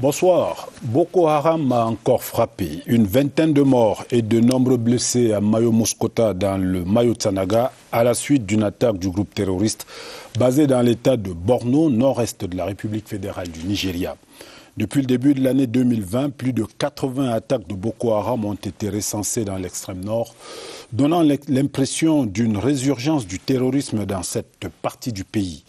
Bonsoir. Boko Haram a encore frappé. Une vingtaine de morts et de nombreux blessés à Mayo Muskota dans le Mayo Tsanaga à la suite d'une attaque du groupe terroriste basé dans l'état de Borno, nord-est de la République fédérale du Nigeria. Depuis le début de l'année 2020, plus de 80 attaques de Boko Haram ont été recensées dans l'extrême nord, donnant l'impression d'une résurgence du terrorisme dans cette partie du pays.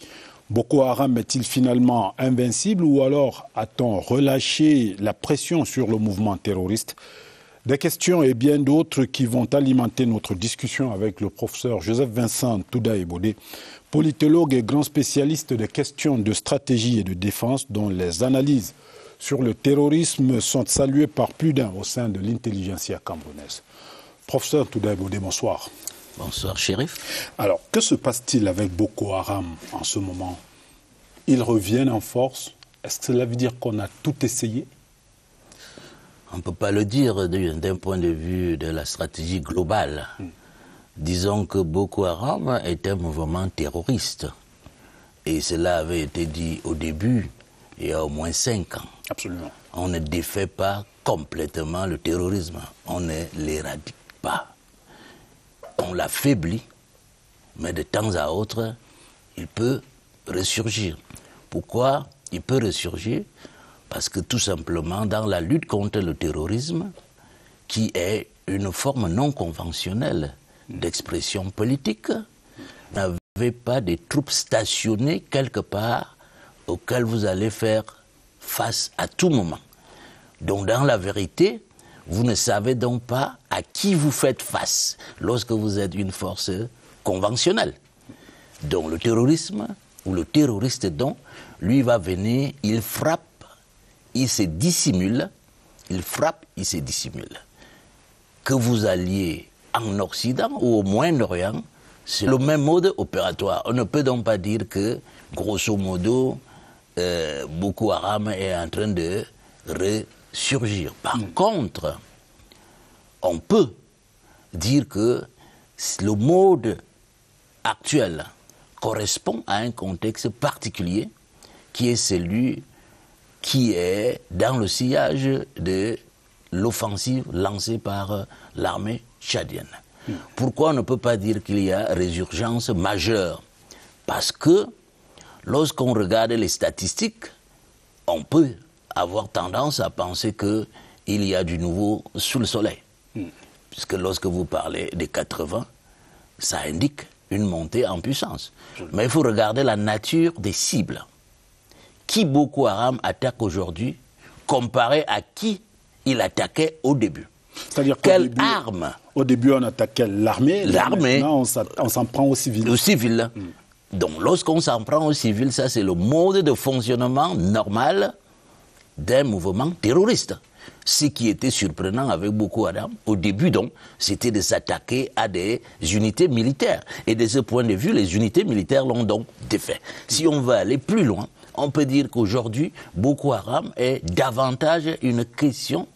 Boko Haram est-il finalement invincible ou alors a-t-on relâché la pression sur le mouvement terroriste? Des questions et bien d'autres qui vont alimenter notre discussion avec le professeur Joseph-Vincent Touda-Ebodé, politologue et grand spécialiste des questions de stratégie et de défense dont les analyses sur le terrorisme sont saluées par plus d'un au sein de l'intelligentsia camerounaise. Professeur Touda-Ebodé, bonsoir. Bonsoir, Chérif. Alors, que se passe-t-il avec Boko Haram en ce moment? Ils reviennent en force? Est-ce que cela veut dire qu'on a tout essayé? On ne peut pas le dire d'un point de vue de la stratégie globale. Disons que Boko Haram est un mouvement terroriste. Et cela avait été dit au début, il y a au moins 5 ans. Absolument. On ne défait pas complètement le terrorisme. On ne l'éradique pas. On l'affaiblit, mais de temps à autre, il peut ressurgir. Pourquoi il peut ressurgir? Parce que tout simplement, dans la lutte contre le terrorisme, qui est une forme non conventionnelle d'expression politique, vous n'avez pas des troupes stationnées quelque part auxquelles vous allez faire face à tout moment. Donc, dans la vérité, vous ne savez donc pas à qui vous faites face lorsque vous êtes une force conventionnelle. Donc le terrorisme, ou le terroriste donc, lui va venir, il frappe, il se dissimule, il frappe, il se dissimule. Que vous alliez en Occident ou au Moyen-Orient, c'est le même mode opératoire. On ne peut donc pas dire que, grosso modo, Boko Haram est en train de surgir. Par contre, on peut dire que le mode actuel correspond à un contexte particulier qui est celui qui est dans le sillage de l'offensive lancée par l'armée tchadienne. Pourquoi on ne peut pas dire qu'il y a résurgence majeure? Parce que lorsqu'on regarde les statistiques, on peut avoir tendance à penser qu'il y a du nouveau sous le soleil. Puisque lorsque vous parlez des 80, ça indique une montée en puissance. Mais il faut regarder la nature des cibles. Qui Boko Haram attaque aujourd'hui comparé à qui il attaquait au début? C'est-à-dire quelle arme? Au début, on attaquait l'armée. L'armée. Maintenant, on s'en prend aux civils. Aux civils. Donc, lorsqu'on s'en prend aux civils, ça, c'est le mode de fonctionnement normal d'un mouvement terroriste. Ce qui était surprenant avec Boko Haram, au début donc, c'était de s'attaquer à des unités militaires. Et de ce point de vue, les unités militaires l'ont donc défait. Si on veut aller plus loin, on peut dire qu'aujourd'hui, Boko Haram est davantage une question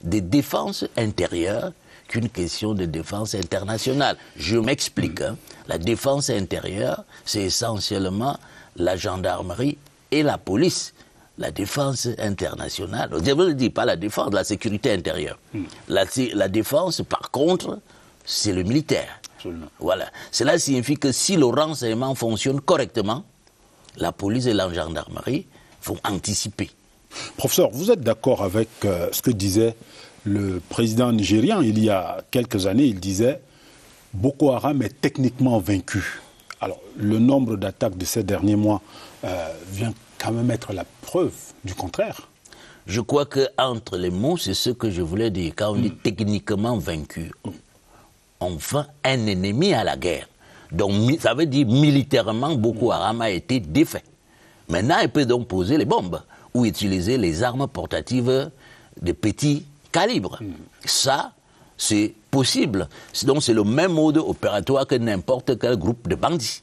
de défense intérieure qu'une question de défense internationale. Je m'explique. La défense intérieure, c'est essentiellement la gendarmerie et la police. La défense internationale, je ne dis pas la défense, la sécurité intérieure. La défense, par contre, c'est le militaire. Absolument. Voilà. Cela signifie que si le renseignement fonctionne correctement, la police et la gendarmerie vont anticiper. Professeur, vous êtes d'accord avec ce que disait le président nigérian il y a quelques années? Il disait « Boko Haram est techniquement vaincu ». Alors, le nombre d'attaques de ces derniers mois vient quand même être la preuve du contraire. Je crois qu'entre les mots, c'est ce que je voulais dire. Quand on dit techniquement vaincu, on vainc un ennemi à la guerre. Donc ça veut dire militairement, Boko Haram a été défait. Maintenant, il peut donc poser les bombes ou utiliser les armes portatives de petit calibre. Ça, c'est possible. Donc c'est le même mode opératoire que n'importe quel groupe de bandits.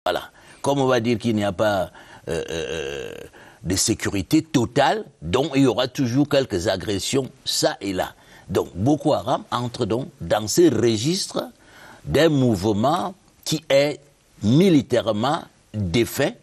Voilà. Comme on va dire qu'il n'y a pas de sécurité totale, donc il y aura toujours quelques agressions, ça et là. Donc Boko Haram entre donc dans ce registre d'un mouvement qui est militairement défait,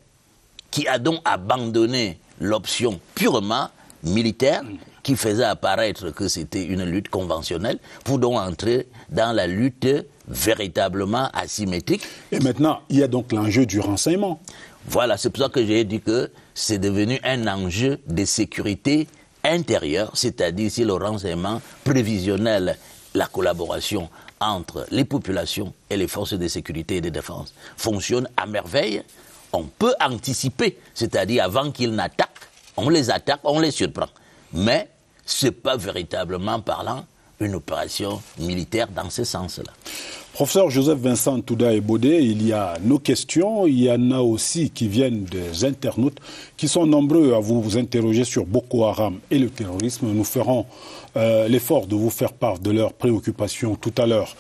qui a donc abandonné l'option purement militaire qui faisait apparaître que c'était une lutte conventionnelle pour donc entrer dans la lutte véritablement asymétrique. Et maintenant, il y a donc l'enjeu du renseignement. Voilà, c'est pour ça que j'ai dit que c'est devenu un enjeu de sécurité intérieure, c'est-à-dire si le renseignement prévisionnel, la collaboration entre les populations et les forces de sécurité et de défense fonctionne à merveille, on peut anticiper, c'est-à-dire avant qu'ils n'attaquent, on les attaque, on les surprend. Mais ce n'est pas véritablement parlant une opération militaire dans ce sens-là. Professeur Joseph Vincent Touda Ebodé, il y a nos questions, il y en a aussi qui viennent des internautes qui sont nombreux à vous interroger sur Boko Haram et le terrorisme. Nous ferons l'effort de vous faire part de leurs préoccupations tout à l'heure.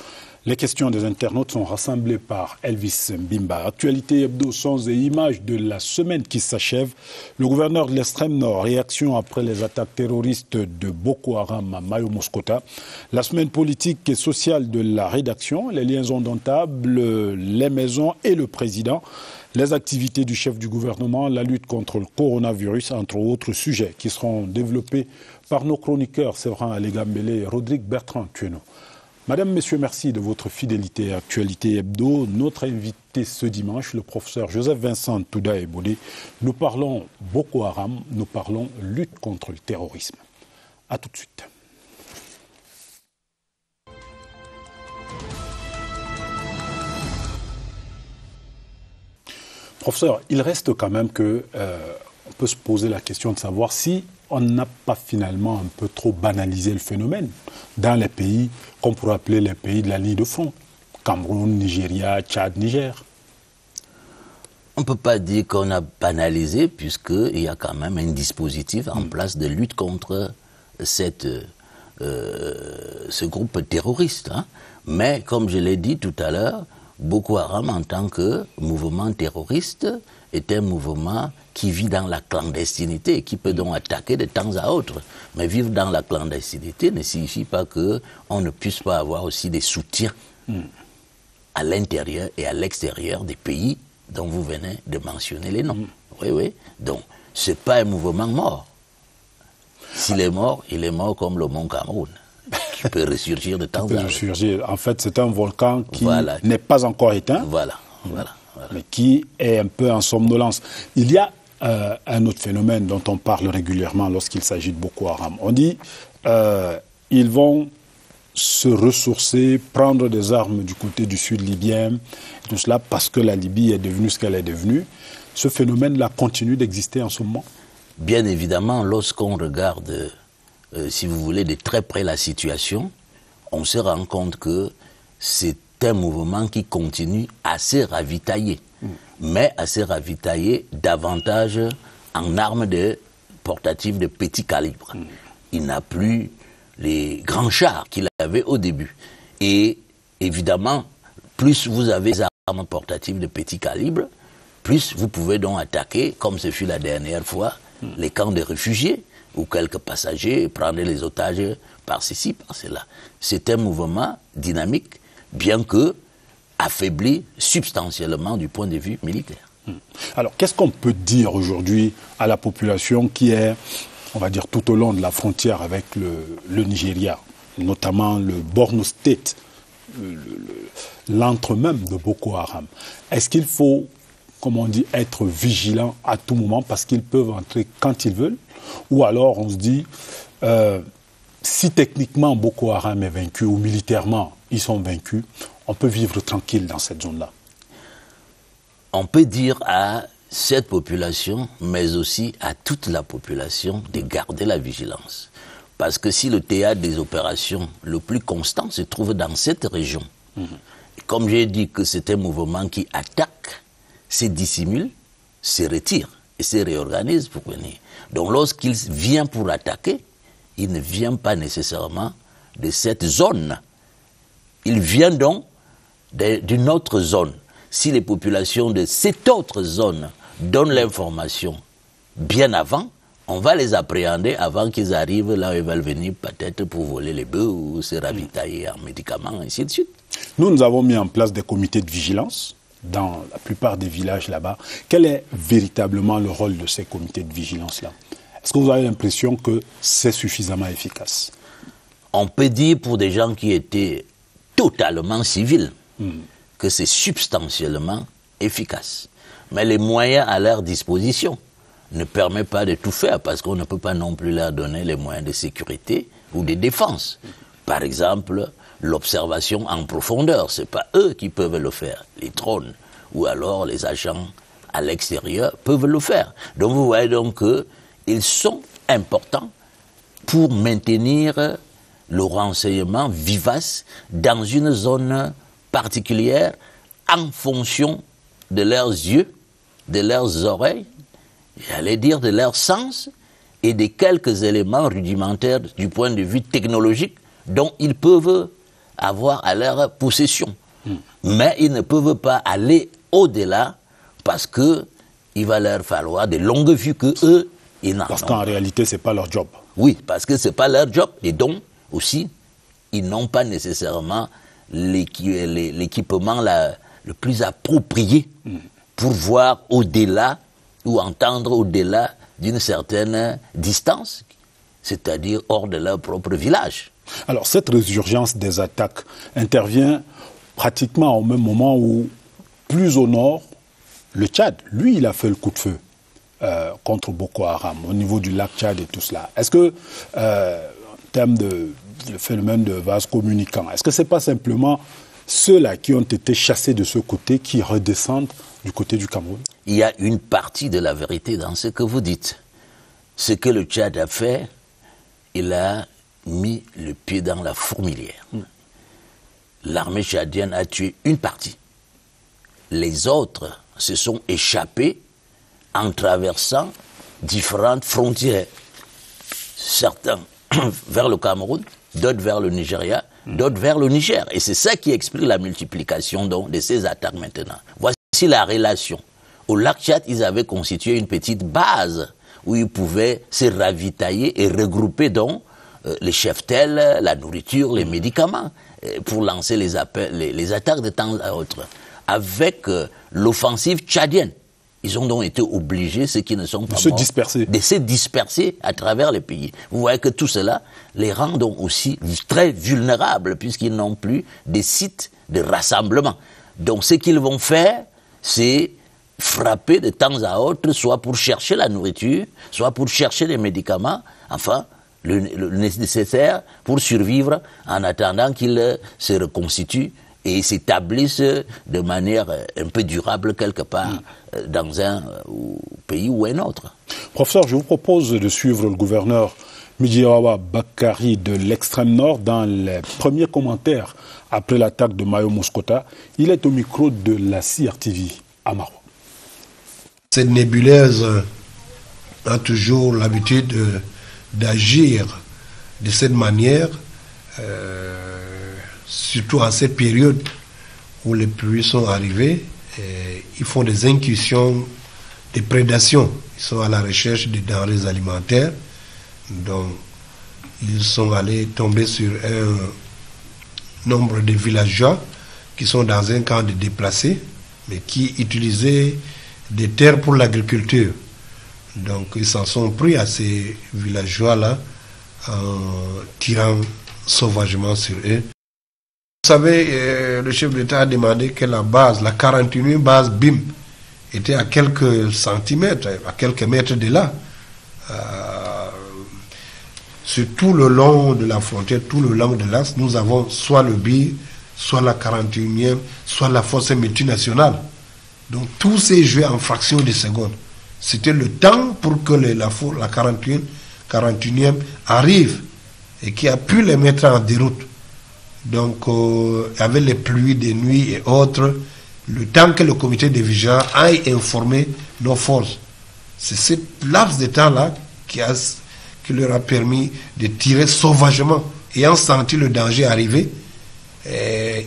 Les questions des internautes sont rassemblées par Elvis Mbimba. Actualité hebdo, sons et images de la semaine qui s'achève. Le gouverneur de l'extrême nord, réaction après les attaques terroristes de Boko Haram à Mayo Muskota. La semaine politique et sociale de la rédaction, les liaisons indomptables, les maisons et le président. Les activités du chef du gouvernement, la lutte contre le coronavirus, entre autres sujets qui seront développés par nos chroniqueurs Séverin Alégambele et Rodrigue Bertrand Tueno. Madame, Messieurs, merci de votre fidélité à Actualité Hebdo. Notre invité ce dimanche, le professeur Joseph Vincent Touda Ebodé. Nous parlons Boko Haram, nous parlons lutte contre le terrorisme. A tout de suite. Professeur, il reste quand même que on peut se poser la question de savoir si on n'a pas finalement un peu trop banalisé le phénomène dans les pays qu'on pourrait appeler les pays de la ligne de front. Cameroun, Nigeria, Tchad, Niger. On ne peut pas dire qu'on a banalisé puisqu'il y a quand même un dispositif en place de lutte contre ce groupe terroriste. Hein. Mais comme je l'ai dit tout à l'heure, Boko Haram en tant que mouvement terroriste est un mouvement qui vit dans la clandestinité et qui peut donc attaquer de temps à autre. Mais vivre dans la clandestinité ne signifie pas qu'on ne puisse pas avoir aussi des soutiens à l'intérieur et à l'extérieur des pays dont vous venez de mentionner les noms. Oui, oui. Donc, ce n'est pas un mouvement mort. S'il est mort, il est mort comme le mont Cameroun, qui peut ressurgir de temps à autre. En fait, c'est un volcan qui n'est pas encore éteint. Voilà. Mais qui est un peu en somnolence. Il y a un autre phénomène dont on parle régulièrement lorsqu'il s'agit de Boko Haram. On dit ils vont se ressourcer, prendre des armes du côté du sud libyen, tout cela parce que la Libye est devenue ce qu'elle est devenue. Ce phénomène-là continue d'exister en ce moment? Bien évidemment, lorsqu'on regarde, si vous voulez, de très près la situation, on se rend compte que c'est un mouvement qui continue à se ravitailler, mais à se ravitailler davantage en armes portatives de petit calibre. Il n'a plus les grands chars qu'il avait au début. Et évidemment, plus vous avez des armes portatives de petit calibre, plus vous pouvez donc attaquer, comme ce fut la dernière fois, les camps de réfugiés ou quelques passagers, prendre les otages par ceci, par cela. C'est un mouvement dynamique, bien que affaibli substantiellement du point de vue militaire. Alors, qu'est-ce qu'on peut dire aujourd'hui à la population qui est, on va dire, tout au long de la frontière avec le Nigeria, notamment le Borno State, l'antre même de Boko Haram? Est-ce qu'il faut, comme on dit, être vigilant à tout moment parce qu'ils peuvent entrer quand ils veulent? Ou alors on se dit, si techniquement Boko Haram est vaincu ou militairement ils sont vaincus, on peut vivre tranquille dans cette zone-là? On peut dire à cette population, mais aussi à toute la population, de garder la vigilance. Parce que si le théâtre des opérations le plus constant se trouve dans cette région, comme j'ai dit que c'est un mouvement qui attaque, se dissimule, se retire et se réorganise pour venir. Donc lorsqu'il vient pour attaquer, il ne vient pas nécessairement de cette zone. Il vient donc d'une autre zone. Si les populations de cette autre zone donnent l'information bien avant, on va les appréhender avant qu'ils arrivent là où ils veulent venir, peut-être pour voler les bœufs ou se ravitailler en médicaments, ainsi de suite. Nous avons mis en place des comités de vigilance dans la plupart des villages là-bas. Quel est véritablement le rôle de ces comités de vigilance-là? Est-ce que vous avez l'impression que c'est suffisamment efficace? On peut dire pour des gens qui étaient totalement civils que c'est substantiellement efficace. Mais les moyens à leur disposition ne permettent pas de tout faire parce qu'on ne peut pas non plus leur donner les moyens de sécurité ou de défense. Par exemple, l'observation en profondeur, ce n'est pas eux qui peuvent le faire, les drones ou alors les agents à l'extérieur peuvent le faire. Donc vous voyez donc qu'ils sont importants pour maintenir le renseignement vivace dans une zone particulière en fonction de leurs yeux, de leurs oreilles, j'allais dire de leurs sens et des quelques éléments rudimentaires du point de vue technologique dont ils peuvent avoir à leur possession. Mais ils ne peuvent pas aller au-delà parce qu'il va leur falloir de longues vues que eux, ils n'en ont. Parce qu'en réalité, ce n'est pas leur job. Oui, parce que ce n'est pas leur job. Et donc, aussi, ils n'ont pas nécessairement l'équipement le plus approprié pour voir au-delà ou entendre au-delà d'une certaine distance, c'est-à-dire hors de leur propre village. Alors, cette résurgence des attaques intervient pratiquement au même moment où, plus au nord, le Tchad, lui, il a fait le coup de feu contre Boko Haram, au niveau du lac Tchad et tout cela. Est-ce que, en termes de phénomène de vase communicant, est-ce que ce n'est pas simplement ceux-là qui ont été chassés de ce côté qui redescendent du côté du Cameroun? Il y a une partie de la vérité dans ce que vous dites. Ce que le Tchad a fait, il a mis le pied dans la fourmilière. L'armée tchadienne a tué une partie. Les autres se sont échappés en traversant différentes frontières. Certains vers le Cameroun, d'autres vers le Nigeria, d'autres vers le Niger. Et c'est ça qui explique la multiplication donc, de ces attaques maintenant. Voici la relation. Au lac Tchad, ils avaient constitué une petite base où ils pouvaient se ravitailler et regrouper donc les cheptels, la nourriture, les médicaments, pour lancer les attaques de temps à autre. Avec l'offensive tchadienne, ils ont donc été obligés, ceux qui ne sont pas morts, de se disperser à travers les pays. Vous voyez que tout cela les rend donc aussi très vulnérables, puisqu'ils n'ont plus des sites de rassemblement. Donc ce qu'ils vont faire, c'est frapper de temps à autre, soit pour chercher la nourriture, soit pour chercher les médicaments, enfin, le nécessaire pour survivre en attendant qu'ils se reconstituent et s'établissent de manière un peu durable quelque part dans un pays ou un autre. Professeur, je vous propose de suivre le gouverneur Midjiwawa Bakari de l'extrême nord dans les premiers commentaires après l'attaque de Mayo Muskota. Il est au micro de la CRTV à Maroc. Cette nébuleuse a toujours l'habitude d'agir de cette manière, surtout en cette période où les pluies sont arrivées. Ils font des incursions, des prédations. Ils sont à la recherche de denrées alimentaires. Donc, ils sont allés tomber sur un nombre de villageois qui sont dans un camp de déplacés, mais qui utilisaient des terres pour l'agriculture. Donc, ils s'en sont pris à ces villageois-là en tirant sauvagement sur eux. Vous savez, le chef d'État a demandé que la base, la 41e base BIM, était à quelques centimètres, à quelques mètres de là. Sur tout le long de la frontière, tout le long de l'As, nous avons soit le BIM, soit la 41e, soit la force multinationale. Donc tout s'est joué en fraction de secondes. C'était le temps pour que la 41e arrive et qui a pu les mettre en déroute. Donc, avec les pluies de nuit et autres, le temps que le comité de vigilance aille informer nos forces. C'est ce laps de temps-là qui leur a permis de tirer sauvagement. Ayant senti le danger arriver,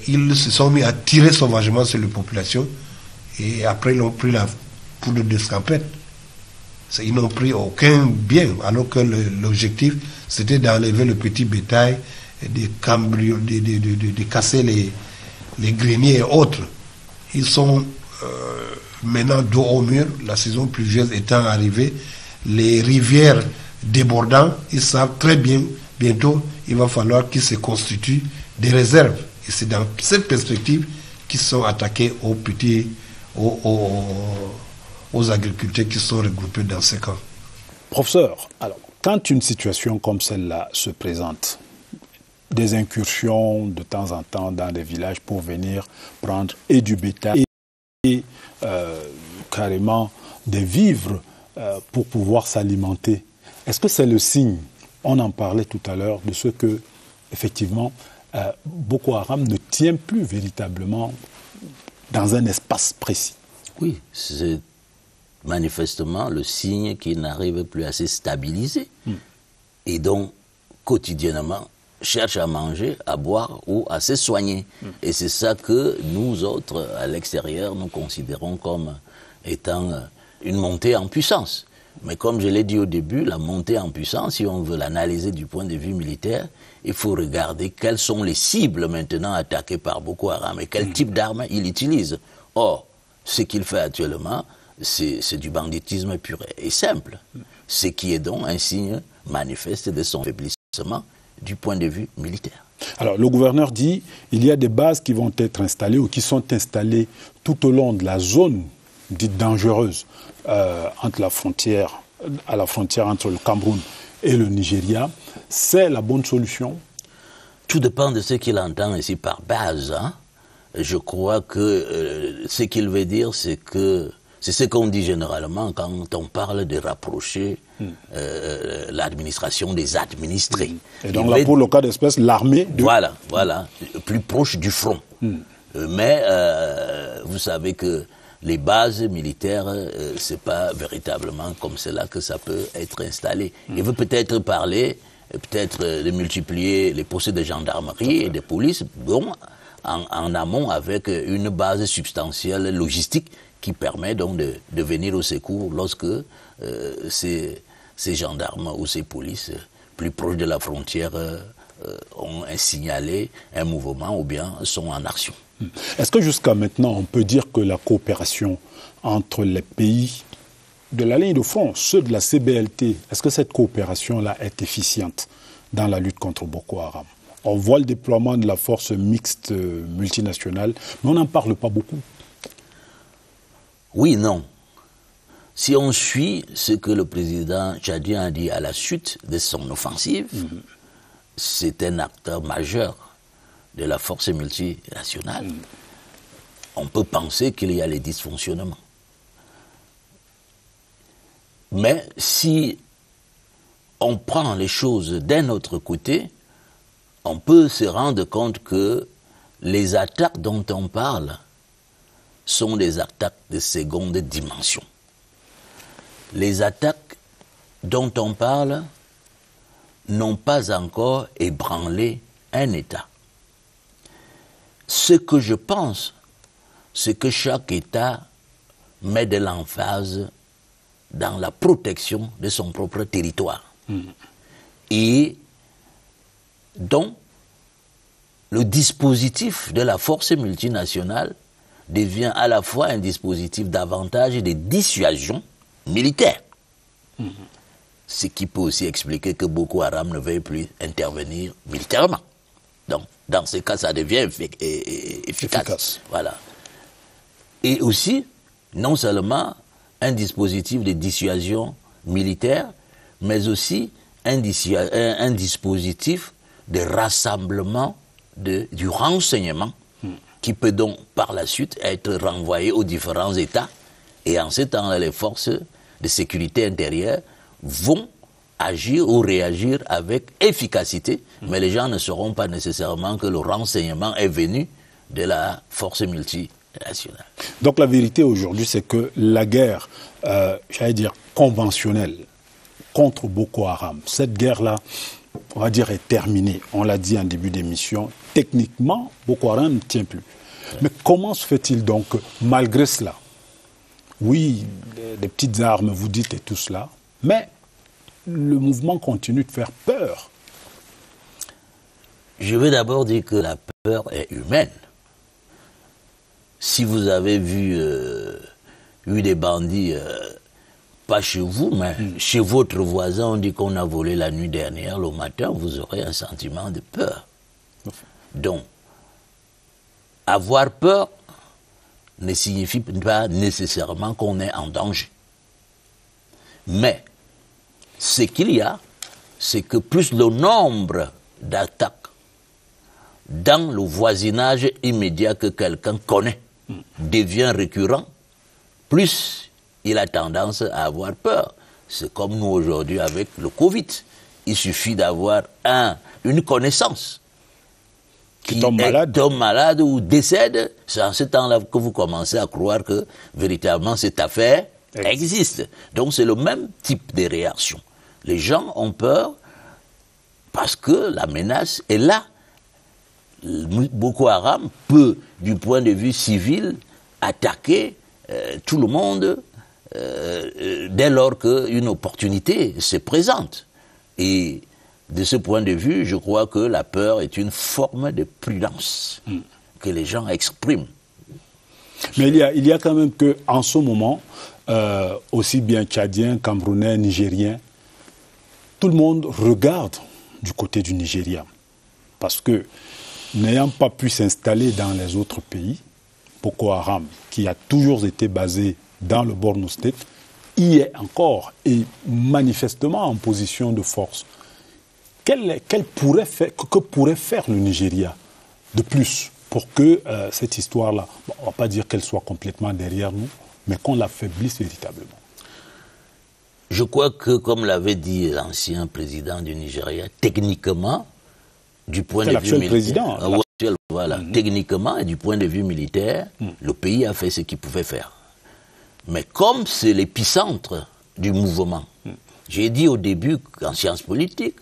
ils se sont mis à tirer sauvagement sur les populations et après ils ont pris la poudre d'escampette. Ils n'ont pris aucun bien, alors que l'objectif c'était d'enlever le petit bétail, de casser les greniers et autres. Ils sont maintenant dos au mur, la saison pluvieuse étant arrivée, les rivières débordants, ils savent très bien, bientôt, il va falloir qu'ils se constituent des réserves. Et c'est dans cette perspective qu'ils sont attaqués aux agriculteurs qui sont regroupés dans ces camps. Professeur, alors, quand une situation comme celle-là se présente, des incursions de temps en temps dans des villages pour venir prendre et du bétail et carrément des vivres pour pouvoir s'alimenter, est-ce que c'est le signe, on en parlait tout à l'heure, de ce que, effectivement, Boko Haram ne tient plus véritablement dans un espace précis? Oui, c'est manifestement le signe qu'il n'arrive plus à se stabiliser et donc quotidiennement cherche à manger, à boire ou à se soigner. Et c'est ça que nous autres, à l'extérieur, nous considérons comme étant une montée en puissance. Mais comme je l'ai dit au début, la montée en puissance, si on veut l'analyser du point de vue militaire, il faut regarder quelles sont les cibles maintenant attaquées par Boko Haram et quel type d'armes il utilise. Or, ce qu'il fait actuellement, c'est du banditisme pur et simple. Ce qui est donc un signe manifeste de son faiblissement du point de vue militaire. Alors, le gouverneur dit qu'il y a des bases qui vont être installées ou qui sont installées tout au long de la zone dite dangereuse entre la frontière entre le Cameroun et le Nigeria. C'est la bonne solution? Tout dépend de ce qu'il entend ici par base. Hein. Je crois que ce qu'il veut dire, c'est que c'est ce qu'on dit généralement quand on parle de rapprocher l'administration des administrés. Et donc là, pour le cas d'espèce, l'armée... Voilà, plus proche du front. Mais vous savez que les bases militaires, c'est pas véritablement comme cela que ça peut être installé. Il veut peut-être parler, peut-être de multiplier les postes de gendarmerie et de police, bon, en amont avec une base substantielle logistique qui permet donc de venir au secours lorsque ces gendarmes ou ces polices plus proches de la frontière ont signalé un mouvement ou bien sont en action. Est-ce que jusqu'à maintenant, on peut dire que la coopération entre les pays de la ligne de front, ceux de la CBLT, est-ce que cette coopération-là est efficiente dans la lutte contre Boko Haram? On voit le déploiement de la force mixte multinationale, mais on n'en parle pas beaucoup. Oui, non. Si on suit ce que le président tchadien a dit à la suite de son offensive, c'est un acteur majeur de la force multinationale. On peut penser qu'il y a les dysfonctionnements. Mais si on prend les choses d'un autre côté, on peut se rendre compte que les attaques dont on parle sont des attaques de seconde dimension. Les attaques dont on parle n'ont pas encore ébranlé un État. Ce que je pense, c'est que chaque État met de l'emphase dans la protection de son propre territoire. Et donc, le dispositif de la force multinationale devient à la fois un dispositif d'avantage et de dissuasion militaire. Ce qui peut aussi expliquer que Boko Haram ne veuille plus intervenir militairement. Donc, dans ce cas, ça devient efficace. Voilà. Et aussi, non seulement un dispositif de dissuasion militaire, mais aussi un dispositif de rassemblement du renseignement qui peut donc par la suite être renvoyé aux différents États. Et en ce temps-là, les forces de sécurité intérieure vont agir ou réagir avec efficacité, mais les gens ne sauront pas nécessairement que le renseignement est venu de la force multinationale. Donc la vérité aujourd'hui, c'est que la guerre, j'allais dire, conventionnelle contre Boko Haram, cette guerre-là, on va dire, est terminée. On l'a dit en début d'émission, techniquement, Boko Haram ne tient plus. Mais comment se fait-il donc, malgré cela, oui, des petites armes, vous dites, et tout cela, mais le mouvement continue de faire peur? Je veux d'abord dire que la peur est humaine. Si vous avez vu des bandits pas chez vous, mais chez votre voisin, on dit qu'on a volé la nuit dernière, le matin, vous aurez un sentiment de peur. Donc, avoir peur ne signifie pas nécessairement qu'on est en danger. Mais, ce qu'il y a, c'est que plus le nombre d'attaques dans le voisinage immédiat que quelqu'un connaît devient récurrent, plus il a tendance à avoir peur. C'est comme nous aujourd'hui avec le Covid. Il suffit d'avoir une connaissance qui tombe malade ou décède. C'est en ce temps-là que vous commencez à croire que véritablement cette affaire existe. Donc c'est le même type de réaction. Les gens ont peur parce que la menace est là. Boko Haram peut, du point de vue civil, attaquer tout le monde dès lors qu'une opportunité se présente. Et de ce point de vue, je crois que la peur est une forme de prudence que les gens expriment. Mais il y a quand même qu'en ce moment, aussi bien Tchadiens, Camerounais, Nigériens, tout le monde regarde du côté du Nigeria. Parce que, n'ayant pas pu s'installer dans les autres pays, Boko Haram, qui a toujours été basé dans le Borno State, y est encore et manifestement en position de force. Que pourrait faire le Nigeria de plus pour que cette histoire-là, on ne va pas dire qu'elle soit complètement derrière nous, mais qu'on l'affaiblisse véritablement? Je crois que, comme l'avait dit l'ancien président du Nigeria, techniquement, du point de vue militaire, techniquement et du point de vue militaire, le pays a fait ce qu'il pouvait faire. Mais comme c'est l'épicentre du mouvement, j'ai dit au début qu'en sciences politiques,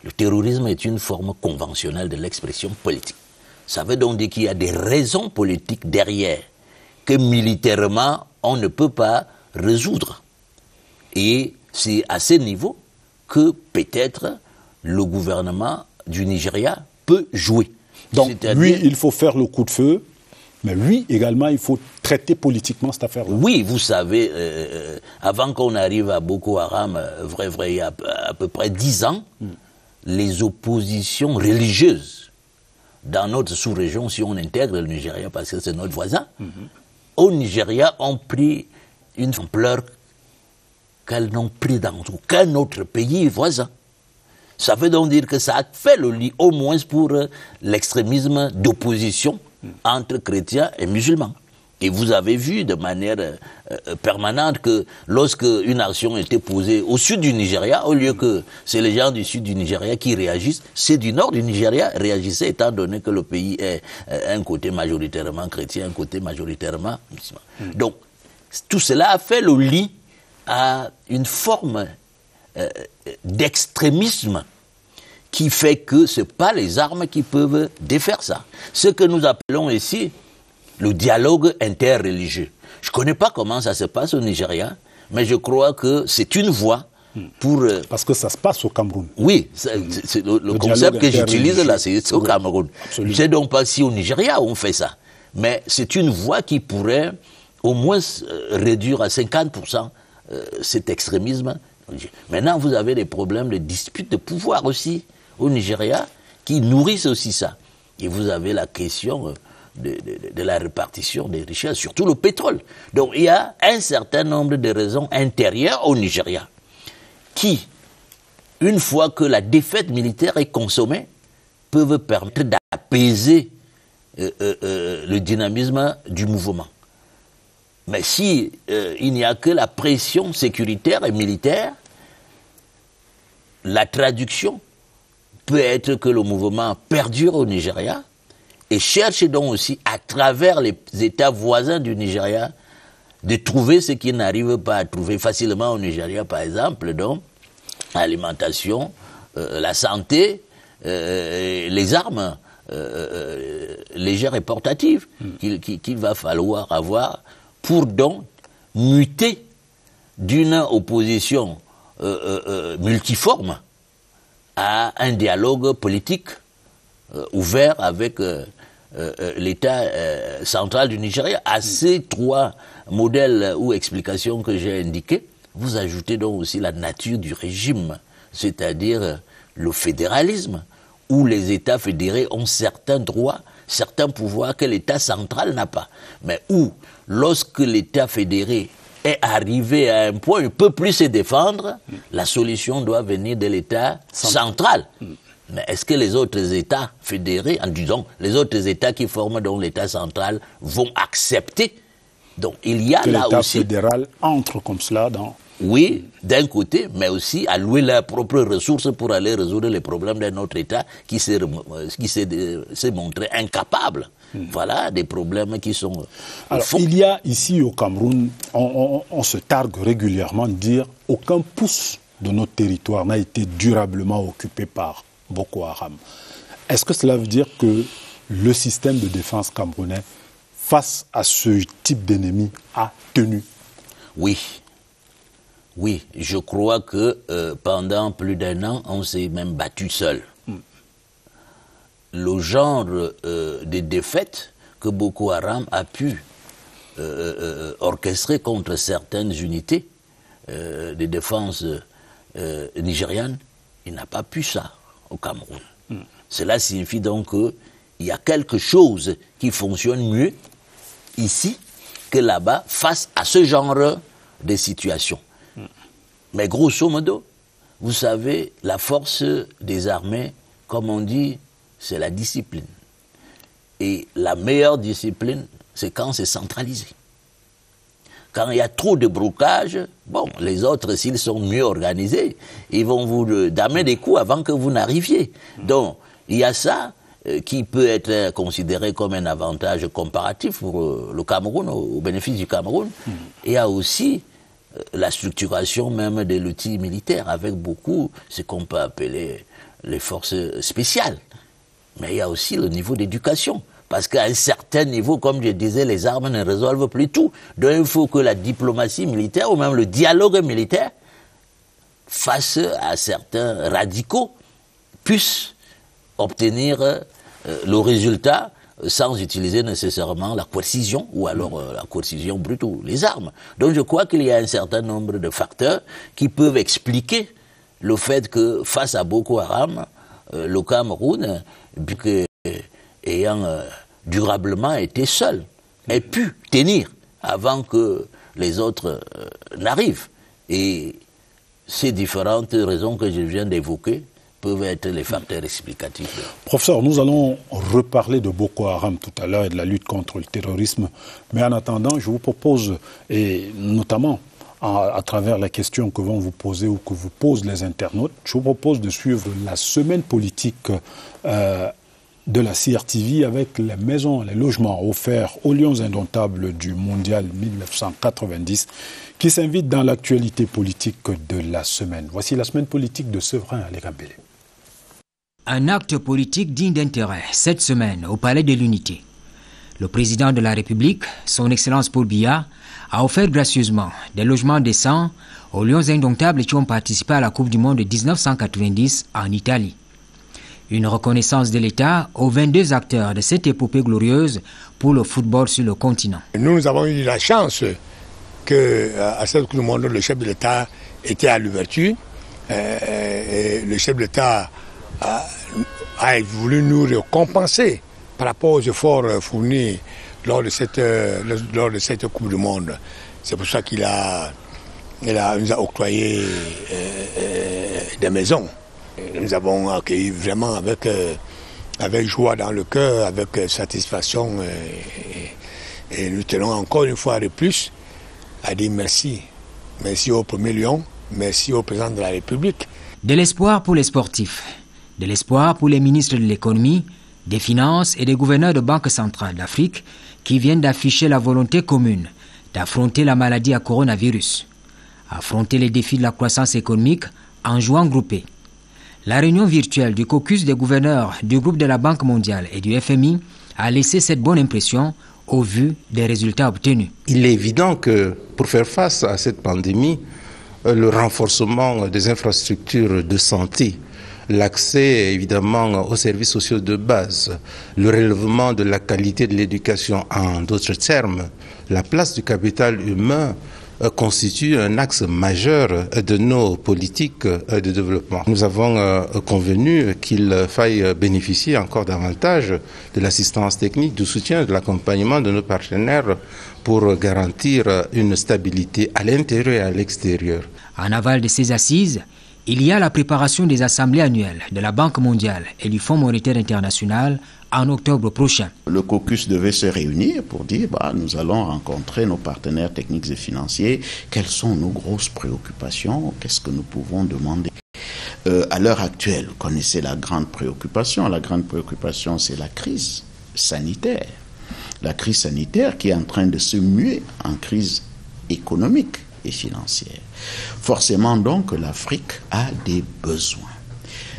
le terrorisme est une forme conventionnelle de l'expression politique. Ça veut donc dire qu'il y a des raisons politiques derrière que militairement on ne peut pas résoudre. Et c'est à ce niveau que peut-être le gouvernement du Nigeria peut jouer. Donc lui, il faut faire le coup de feu, mais lui également, il faut traiter politiquement cette affaire-là. Oui, vous savez, avant qu'on arrive à Boko Haram, il y a à peu près 10 ans, les oppositions religieuses dans notre sous-région, si on intègre le Nigeria, parce que c'est notre voisin, au Nigeria ont pris une ampleur qu'elles n'ont pris dans aucun autre pays voisin. Ça veut donc dire que ça a fait le lit, au moins pour l'extrémisme d'opposition entre chrétiens et musulmans. Et vous avez vu de manière permanente que lorsque une action était posée au sud du Nigeria, au lieu que c'est les gens du sud du Nigeria qui réagissent, c'est du nord du Nigeria réagissaient, étant donné que le pays est un côté majoritairement chrétien, un côté majoritairement musulman. Donc, tout cela a fait le lit à une forme d'extrémisme qui fait que ce n'est pas les armes qui peuvent défaire ça. Ce que nous appelons ici le dialogue interreligieux. Je ne connais pas comment ça se passe au Nigeria, mais je crois que c'est une voie pour... Parce que ça se passe au Cameroun. Oui, c'est le concept que j'utilise là, c'est au Cameroun. Je ne sais donc pas si au Nigeria on fait ça, mais c'est une voie qui pourrait au moins réduire à 50% cet extrémisme. Maintenant, vous avez des problèmes de disputes de pouvoir aussi au Nigeria qui nourrissent aussi ça. Et vous avez la question de la répartition des richesses, surtout le pétrole. Donc il y a un certain nombre de raisons intérieures au Nigeria qui, une fois que la défaite militaire est consommée, peuvent permettre d'apaiser le dynamisme du mouvement. Mais si il n'y a que la pression sécuritaire et militaire, la traduction peut être que le mouvement perdure au Nigeria et cherche donc aussi, à travers les États voisins du Nigeria, de trouver ce qu'ils n'arrivent pas à trouver facilement au Nigeria, par exemple, donc l'alimentation, la santé, les armes légères et portatives qu'il va falloir avoir pour donc muter d'une opposition multiforme à un dialogue politique ouvert avec l'État central du Nigeria. À ces trois modèles ou explications que j'ai indiqués, vous ajoutez donc aussi la nature du régime, c'est-à-dire le fédéralisme, où les États fédérés ont certains droits, certains pouvoirs que l'État central n'a pas. Mais où, lorsque l'État fédéré est arrivé à un point où il ne peut plus se défendre, la solution doit venir de l'État central. Mais est-ce que les autres États fédérés, en disant les autres États qui forment donc l'État central, vont accepter? Donc il y a que là aussi... l'État fédéral entre comme cela dans... Oui, d'un côté, mais aussi allouer leurs propres ressources pour aller résoudre les problèmes d'un autre État qui s'est montré incapable. Voilà des problèmes qui sont... Alors, il y a ici au Cameroun, on se targue régulièrement de dire aucun pouce de notre territoire n'a été durablement occupé par Boko Haram. Est-ce que cela veut dire que le système de défense camerounais, face à ce type d'ennemi, a tenu? Oui. Oui, je crois que pendant plus d'1 an, on s'est même battu seul. Le genre de défaites que Boko Haram a pu orchestrer contre certaines unités de défense nigérianes, il n'a pas pu ça au Cameroun. Cela signifie donc qu'il y a quelque chose qui fonctionne mieux ici que là-bas face à ce genre de situation. Mais grosso modo, vous savez, la force des armées, comme on dit, c'est la discipline. Et la meilleure discipline, c'est quand c'est centralisé. Quand il y a trop de brocage, bon, les autres, s'ils sont mieux organisés, ils vont vous damer des coups avant que vous n'arriviez. Donc, il y a ça qui peut être considéré comme un avantage comparatif pour le Cameroun, au bénéfice du Cameroun. Il y a aussi la structuration même de l'outil militaire, avec beaucoup, ce qu'on peut appeler les forces spéciales. Mais il y a aussi le niveau d'éducation. Parce qu'à un certain niveau, comme je disais, les armes ne résolvent plus tout. Donc il faut que la diplomatie militaire, ou même le dialogue militaire, face à certains radicaux, puisse obtenir le résultat sans utiliser nécessairement la coercition, ou alors la coercition brute ou les armes. Donc je crois qu'il y a un certain nombre de facteurs qui peuvent expliquer le fait que face à Boko Haram, le Cameroun, ayant durablement été seul, ait pu tenir avant que les autres n'arrivent. Et ces différentes raisons que je viens d'évoquer peuvent être les facteurs explicatifs. Professeur, nous allons reparler de Boko Haram tout à l'heure et de la lutte contre le terrorisme. Mais en attendant, je vous propose, et notamment à travers les questions que vont vous poser ou que vous posent les internautes, je vous propose de suivre la semaine politique de la CRTV avec les maisons, les logements offerts aux Lions indomptables du Mondial 1990 qui s'invitent dans l'actualité politique de la semaine. Voici la semaine politique de Séverin Alekambele. Un acte politique digne d'intérêt cette semaine au Palais de l'Unité. Le président de la République, son Excellence Paul Biya, a offert gracieusement des logements décents aux Lions indomptables qui ont participé à la Coupe du Monde de 1990 en Italie. Une reconnaissance de l'État aux 22 acteurs de cette épopée glorieuse pour le football sur le continent. Nous avons eu la chance qu'à cette Coupe du Monde, le chef de l'État était à l'ouverture. Le chef de l'État a voulu nous récompenser par rapport aux efforts fournis lors de cette Coupe du Monde. C'est pour ça qu'il nous a octroyé des maisons. Nous avons accueilli vraiment avec joie dans le cœur, avec satisfaction. Et nous tenons encore une fois de plus à dire merci. Merci au premier Lion, merci au président de la République. De l'espoir pour les sportifs, de l'espoir pour les ministres de l'économie, des finances et des gouverneurs de Banque centrale d'Afrique qui viennent d'afficher la volonté commune d'affronter la maladie à coronavirus, affronter les défis de la croissance économique en jouant groupé. La réunion virtuelle du caucus des gouverneurs du groupe de la Banque mondiale et du FMI a laissé cette bonne impression au vu des résultats obtenus. Il est évident que pour faire face à cette pandémie, le renforcement des infrastructures de santé, l'accès évidemment aux services sociaux de base, le relèvement de la qualité de l'éducation, en d'autres termes, la place du capital humain constitue un axe majeur de nos politiques de développement. Nous avons convenu qu'il faille bénéficier encore davantage de l'assistance technique, du soutien, de l'accompagnement de nos partenaires pour garantir une stabilité à l'intérieur et à l'extérieur. En aval de ces assises, il y a la préparation des assemblées annuelles de la Banque mondiale et du Fonds monétaire international en octobre prochain. Le caucus devait se réunir pour dire nous allons rencontrer nos partenaires techniques et financiers, quelles sont nos grosses préoccupations, qu'est-ce que nous pouvons demander. À l'heure actuelle, vous connaissez la grande préoccupation. La grande préoccupation, c'est la crise sanitaire. La crise sanitaire qui est en train de se muer en crise économique et financière. Forcément donc, l'Afrique a des besoins.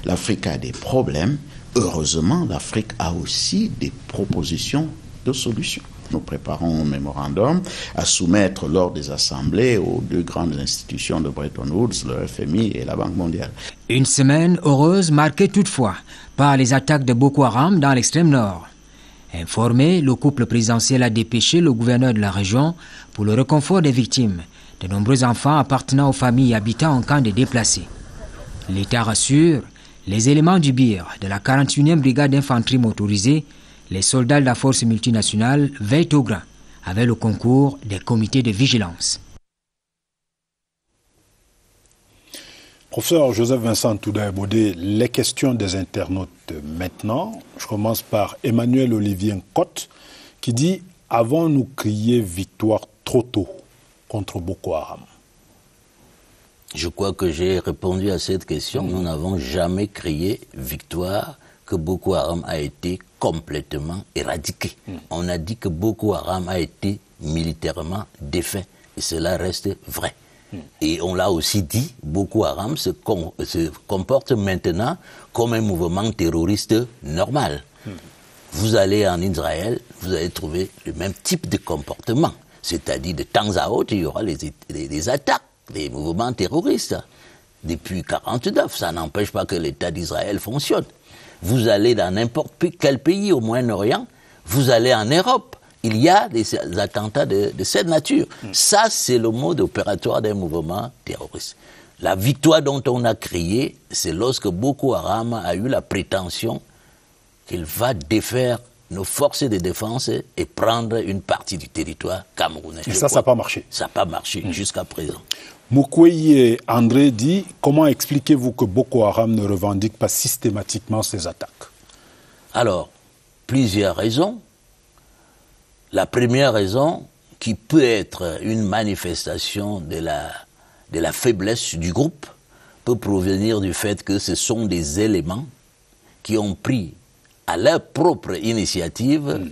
L'Afrique a des problèmes. Heureusement, l'Afrique a aussi des propositions de solutions. Nous préparons un mémorandum à soumettre lors des assemblées aux deux grandes institutions de Bretton Woods, le FMI et la Banque mondiale. Une semaine heureuse marquée toutefois par les attaques de Boko Haram dans l'extrême nord. Informé, le couple présidentiel a dépêché le gouverneur de la région pour le réconfort des victimes, de nombreux enfants appartenant aux familles habitant en camp de déplacés. L'État rassure, les éléments du BIR de la 41e brigade d'infanterie motorisée, les soldats de la force multinationale veillent au grain avec le concours des comités de vigilance. Professeur Joseph-Vincent Toudaï-Bodé, les questions des internautes maintenant. Je commence par Emmanuel-Olivier Nkotte qui dit « Avons-nous crié victoire trop tôt contre Boko Haram ?» Je crois que j'ai répondu à cette question. Nous n'avons jamais crié victoire, que Boko Haram a été complètement éradiqué. On a dit que Boko Haram a été militairement défait. Et cela reste vrai. Et on l'a aussi dit, Boko Haram se comporte maintenant comme un mouvement terroriste normal. Vous allez en Israël, vous allez trouver le même type de comportement. C'est-à-dire de temps à autre, il y aura des attaques, des mouvements terroristes. Depuis 1949, ça n'empêche pas que l'État d'Israël fonctionne. Vous allez dans n'importe quel pays au Moyen-Orient, vous allez en Europe, il y a des attentats de cette nature. Ça, c'est le mode opératoire d'un mouvement terroriste. La victoire dont on a crié, c'est lorsque Boko Haram a eu la prétention qu'il va défaire nos forces de défense et prendre une partie du territoire camerounais. Et ça n'a pas marché. Ça n'a pas marché jusqu'à présent. Mukwege André dit « Comment expliquez-vous que Boko Haram ne revendique pas systématiquement ces attaques ?» Alors, plusieurs raisons. La première raison, qui peut être une manifestation de la faiblesse du groupe, peut provenir du fait que ce sont des éléments qui ont pris à leur propre initiative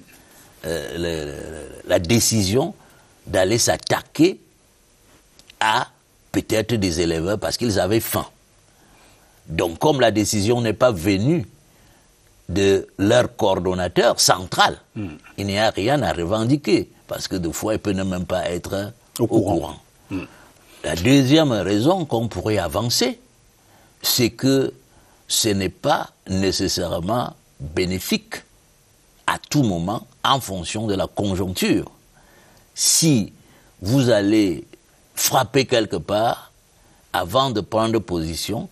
la décision d'aller s'attaquer à peut-être des éleveurs parce qu'ils avaient faim. Donc comme la décision n'est pas venue de leur coordonnateur central, il n'y a rien à revendiquer parce que des fois il peut ne même pas être au courant. La deuxième raison qu'on pourrait avancer, c'est que ce n'est pas nécessairement bénéfique à tout moment en fonction de la conjoncture. Si vous allez frapper quelque part, avant de prendre position,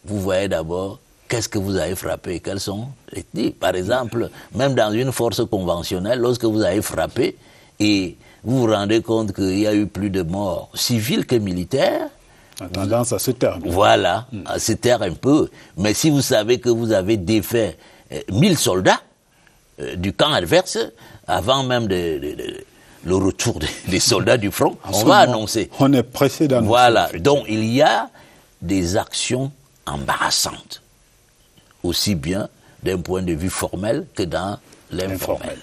vous voyez d'abord qu'est-ce que vous avez frappé, quels sont les types. Par exemple, même dans une force conventionnelle, lorsque vous avez frappé et vous vous rendez compte qu'il y a eu plus de morts civiles que militaires, a tendance à se taire. Voilà, à se taire un peu. Mais si vous savez que vous avez défait 1000 soldats du camp adverse, avant même le retour des soldats du front, on va annoncer. On est pressé d'annoncer. Voilà, donc il y a des actions embarrassantes, aussi bien d'un point de vue formel que dans l'informel.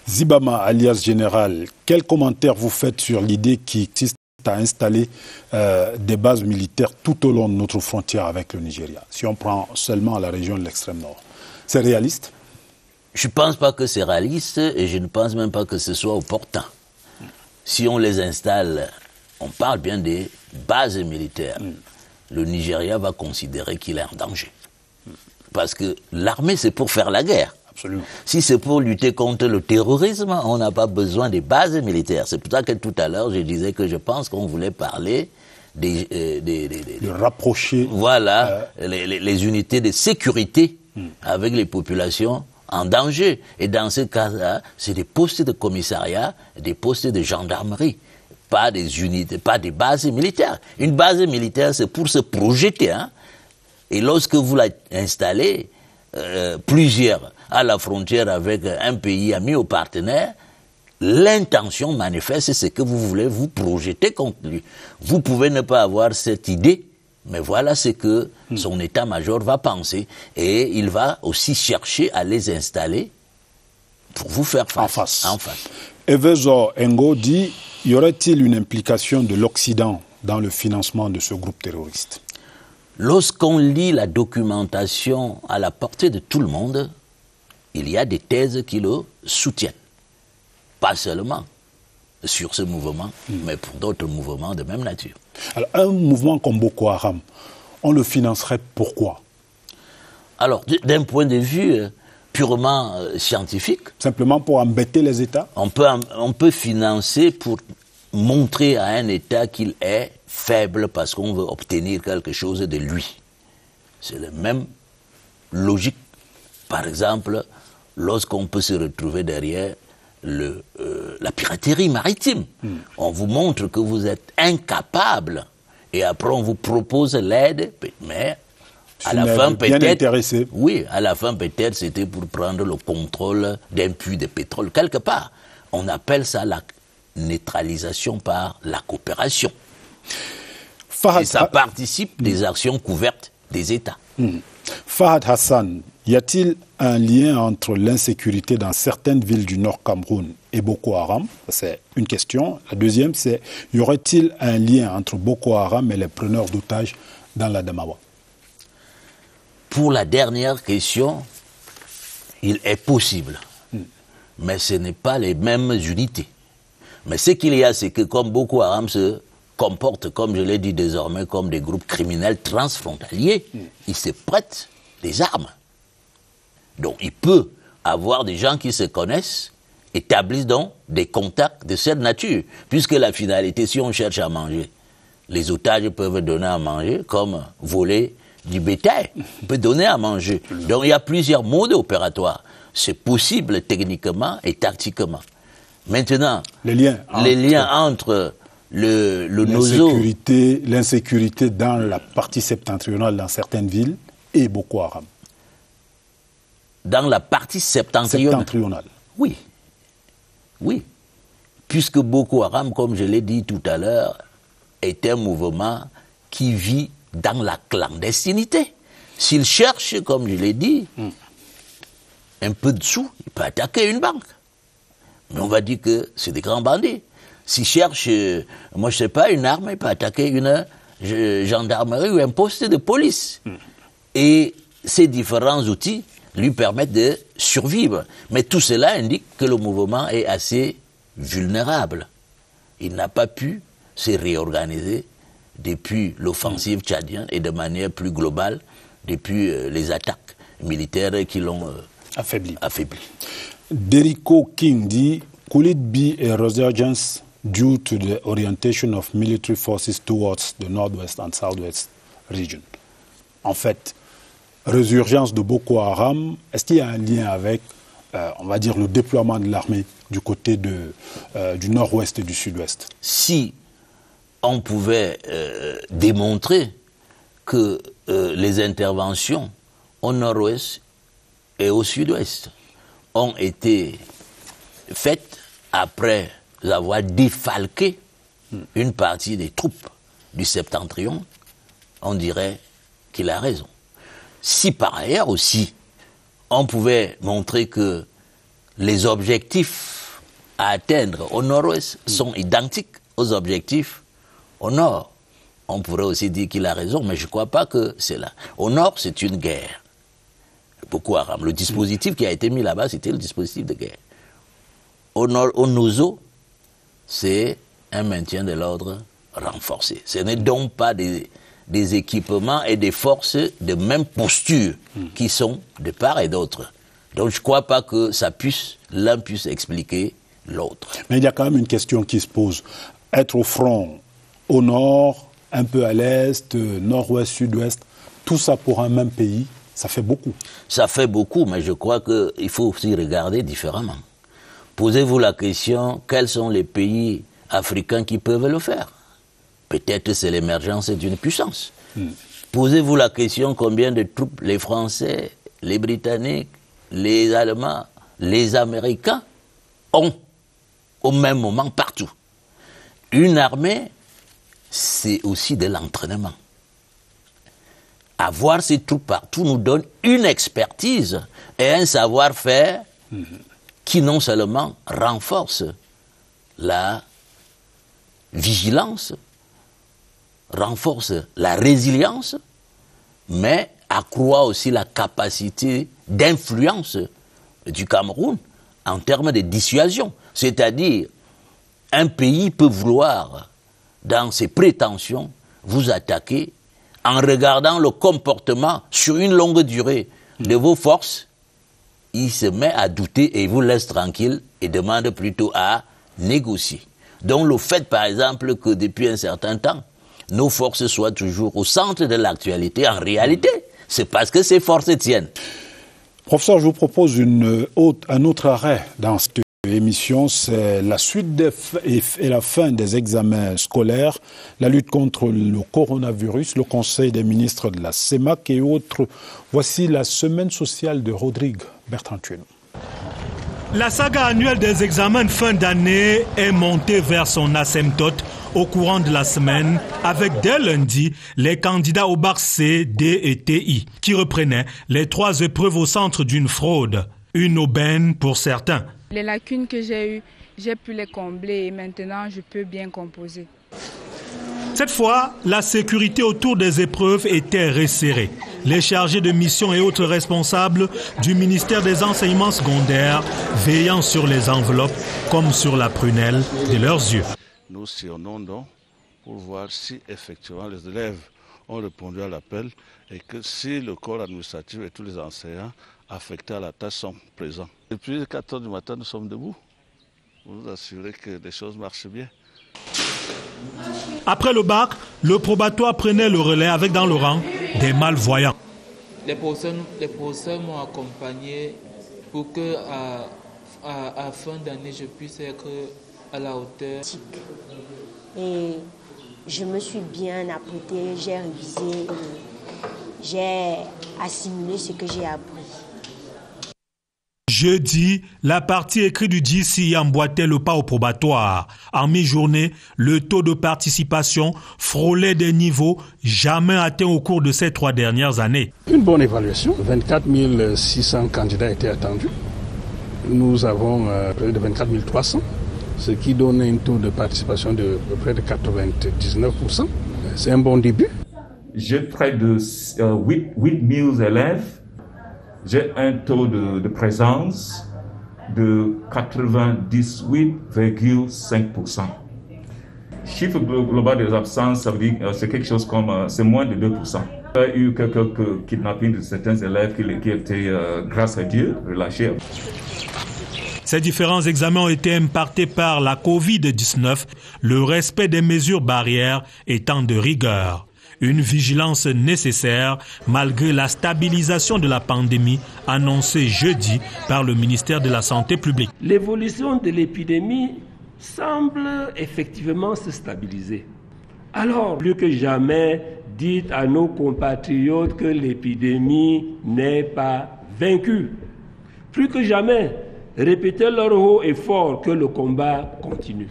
Zibama, alias Général, quel commentaire vous faites sur l'idée qui existe à installer des bases militaires tout au long de notre frontière avec le Nigeria, si on prend seulement la région de l'extrême nord? C'est réaliste? Je ne pense pas que c'est réaliste et je ne pense même pas que ce soit opportun. Si on les installe, on parle bien des bases militaires. Le Nigeria va considérer qu'il est en danger. Parce que l'armée, c'est pour faire la guerre. Absolument. Si c'est pour lutter contre le terrorisme, on n'a pas besoin des bases militaires. C'est pour ça que tout à l'heure, je disais que je pense qu'on voulait parler de rapprocher. Voilà, les unités de sécurité avec les populations en danger. Et dans ce cas-là, c'est des postes de commissariat, des postes de gendarmerie, pas des unités, pas des bases militaires. Une base militaire, c'est pour se projeter. Hein. Et lorsque vous l'installez, plusieurs à la frontière avec un pays ami ou partenaire, l'intention manifeste, c'est que vous voulez vous projeter contre lui. Vous pouvez ne pas avoir cette idée, mais voilà ce que son état-major va penser. Et il va aussi chercher à les installer pour vous faire face. En face. Evezo Engo dit, y aurait-il une implication de l'Occident dans le financement de ce groupe terroriste? Lorsqu'on lit la documentation à la portée de tout le monde, il y a des thèses qui le soutiennent. Pas seulement sur ce mouvement, mais pour d'autres mouvements de même nature. Alors, un mouvement comme Boko Haram, on le financerait pourquoi? Alors, d'un point de vue purement scientifique... Simplement pour embêter les États? On peut financer pour montrer à un État qu'il est faible parce qu'on veut obtenir quelque chose de lui. C'est la même logique. Par exemple, lorsqu'on peut se retrouver derrière la piraterie maritime. On vous montre que vous êtes incapable et après on vous propose l'aide, mais à la fin peut-être... Oui, à la fin peut-être c'était pour prendre le contrôle d'un puits de pétrole quelque part. On appelle ça la neutralisation par la coopération. Et ça participe des actions couvertes des États. Fahad Hassan, y a-t-il un lien entre l'insécurité dans certaines villes du Nord Cameroun et Boko Haram? C'est une question. La deuxième, c'est y aurait-il un lien entre Boko Haram et les preneurs d'otages dans l'Adamawa? Pour la dernière question, il est possible. Mais ce n'est pas les mêmes unités. Mais ce qu'il y a, c'est que comme Boko Haram se comporte, comme je l'ai dit désormais, comme des groupes criminels transfrontaliers, ils se prêtent des armes. Donc il peut avoir des gens qui se connaissent, établissent donc des contacts de cette nature, puisque la finalité, si on cherche à manger, les otages peuvent donner à manger comme voler du bétail, peut donner à manger. Donc il y a plusieurs modes opératoires. C'est possible techniquement et tactiquement. Maintenant, les liens entre le Nozo... L'insécurité dans la partie septentrionale, dans certaines villes, et Boko Haram. Dans la partie septentrionale. Oui. Oui. Puisque Boko Haram, comme je l'ai dit tout à l'heure, est un mouvement qui vit dans la clandestinité. S'il cherche, comme je l'ai dit, un peu de sous, il peut attaquer une banque. Mais on va dire que c'est des grands bandits. S'il cherche, moi je sais pas, une arme, il peut attaquer une gendarmerie ou un poste de police. Et ces différents outils lui permettent de survivre. Mais tout cela indique que le mouvement est assez vulnérable. Il n'a pas pu se réorganiser depuis l'offensive tchadienne et de manière plus globale depuis les attaques militaires qui l'ont affaibli. Derico King dit, could it be a resurgence due to the orientation of military forces towards the northwest and southwest region? En fait, résurgence de Boko Haram, est-ce qu'il y a un lien avec, on va dire, le déploiement de l'armée du côté du nord-ouest et du sud-ouest? Si on pouvait démontrer que les interventions au nord-ouest et au sud-ouest ont été faites après avoir défalqué une partie des troupes du septentrion, on dirait qu'il a raison. Si par ailleurs aussi, on pouvait montrer que les objectifs à atteindre au nord-ouest sont identiques aux objectifs au nord, on pourrait aussi dire qu'il a raison, mais je ne crois pas que c'est là. Au nord, c'est une guerre. Boko Haram, le dispositif qui a été mis là-bas, c'était le dispositif de guerre. Au nord, au Nozo, c'est un maintien de l'ordre renforcé. Ce n'est donc pas des équipements et des forces de même posture qui sont de part et d'autre. Donc je ne crois pas que l'un puisse expliquer l'autre. Mais il y a quand même une question qui se pose. Être au front, au nord, un peu à l'est, nord-ouest, sud-ouest, tout ça pour un même pays, ça fait beaucoup. Ça fait beaucoup, mais je crois qu'il faut aussi regarder différemment. Posez-vous la question, quels sont les pays africains qui peuvent le faire? Peut-être c'est l'émergence d'une puissance. Posez-vous la question, combien de troupes les Français, les Britanniques, les Allemands, les Américains ont au même moment partout. Une armée, c'est aussi de l'entraînement. Avoir ces troupes partout nous donne une expertise et un savoir-faire qui non seulement renforce la vigilance, renforce la résilience, mais accroît aussi la capacité d'influence du Cameroun en termes de dissuasion. C'est-à-dire, un pays peut vouloir, dans ses prétentions, vous attaquer en regardant le comportement sur une longue durée de vos forces. Il se met à douter et vous laisse tranquille et demande plutôt à négocier. Donc le fait, par exemple, que depuis un certain temps, nos forces soient toujours au centre de l'actualité, en réalité, c'est parce que ces forces tiennent. Professeur, je vous propose un autre arrêt dans cette émission, c'est la suite et la fin des examens scolaires, la lutte contre le coronavirus, le Conseil des ministres de la CEMAC et autres. Voici la semaine sociale de Rodrigue Bertrand-Tueno. La saga annuelle des examens de fin d'année est montée vers son asymptote au courant de la semaine, avec dès lundi les candidats au bac C, D et TI, qui reprenaient les 3 épreuves au centre d'une fraude, une aubaine pour certains. Les lacunes que j'ai eues, j'ai pu les combler et maintenant je peux bien composer. Cette fois, la sécurité autour des épreuves était resserrée. Les chargés de mission et autres responsables du ministère des enseignements secondaires veillant sur les enveloppes comme sur la prunelle de leurs yeux. Nous sillonnons donc pour voir si effectivement les élèves ont répondu à l'appel et que si le corps administratif et tous les enseignants affectés à la tâche sont présents. Depuis 4 heures du matin, nous sommes debout pour nous assurer que les choses marchent bien. Après le bac, le probatoire prenait le relais avec dans le rang des malvoyants. Les professeurs m'ont accompagné pour que à fin d'année je puisse être à la hauteur. Et je me suis bien apprêtée, j'ai révisé, j'ai assimilé ce que j'ai appris. Jeudi, la partie écrite du GC emboîtait le pas au probatoire. En mi-journée, le taux de participation frôlait des niveaux jamais atteints au cours de ces 3 dernières années. Une bonne évaluation. 24 600 candidats étaient attendus. Nous avons près de 24 300, ce qui donne un taux de participation de près de 99%. C'est un bon début. J'ai près de 8 000 élèves. J'ai un taux de présence de 98,5%. Chiffre global des absences, ça veut dire c'est quelque chose comme c'est moins de 2%. Il y a eu quelques kidnappings de certains élèves qui étaient, grâce à Dieu, relâchés. Ces différents examens ont été impactés par la Covid-19, le respect des mesures barrières étant de rigueur. Une vigilance nécessaire malgré la stabilisation de la pandémie annoncée jeudi par le ministère de la Santé publique. L'évolution de l'épidémie semble effectivement se stabiliser. Alors, plus que jamais, dites à nos compatriotes que l'épidémie n'est pas vaincue. Plus que jamais, répétez-leur haut et fort que le combat continue.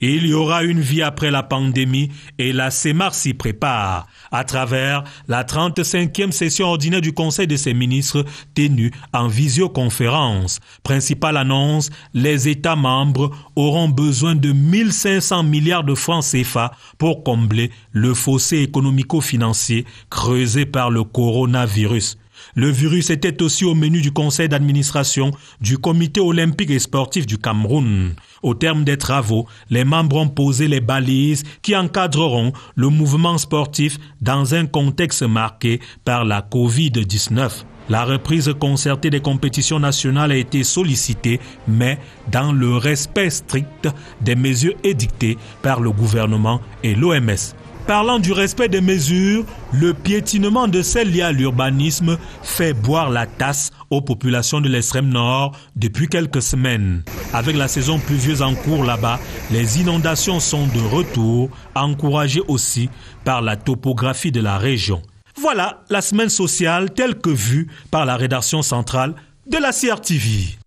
Il y aura une vie après la pandémie et la CEMAC s'y prépare à travers la 35e session ordinaire du Conseil de ses ministres tenue en visioconférence. Principale annonce, les États membres auront besoin de 1500 milliards de francs CFA pour combler le fossé économico-financier creusé par le coronavirus. Le virus était aussi au menu du conseil d'administration du Comité olympique et sportif du Cameroun. Au terme des travaux, les membres ont posé les balises qui encadreront le mouvement sportif dans un contexte marqué par la Covid-19. La reprise concertée des compétitions nationales a été sollicitée, mais dans le respect strict des mesures édictées par le gouvernement et l'OMS. Parlant du respect des mesures, le piétinement de celles liées à l'urbanisme fait boire la tasse aux populations de l'extrême nord depuis quelques semaines. Avec la saison pluvieuse en cours là-bas, les inondations sont de retour, encouragées aussi par la topographie de la région. Voilà la semaine sociale telle que vue par la rédaction centrale de la CRTV.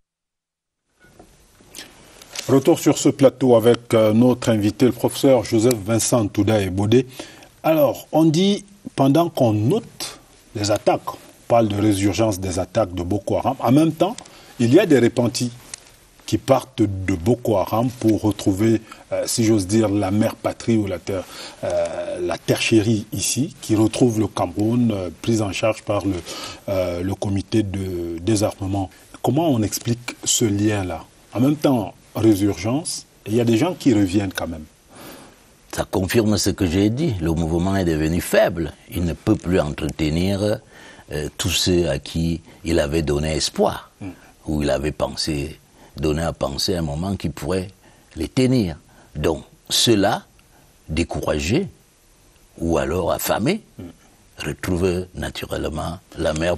Retour sur ce plateau avec notre invité, le professeur Joseph Vincent Touda-Ebodé. Alors, on dit, pendant qu'on note les attaques, on parle de résurgence des attaques de Boko Haram, en même temps, il y a des repentis qui partent de Boko Haram pour retrouver, si j'ose dire, la mère patrie ou la terre chérie ici, qui retrouve le Cameroun, prise en charge par le comité de désarmement. Comment on explique ce lien-là? En même temps, résurgence, et il y a des gens qui reviennent quand même. Ça confirme ce que j'ai dit. Le mouvement est devenu faible. Il ne peut plus entretenir tous ceux à qui il avait donné espoir, ou il avait donné à penser à un moment qu'il pourrait les tenir. Donc, ceux-là, découragés, ou alors affamés, retrouvent naturellement la mère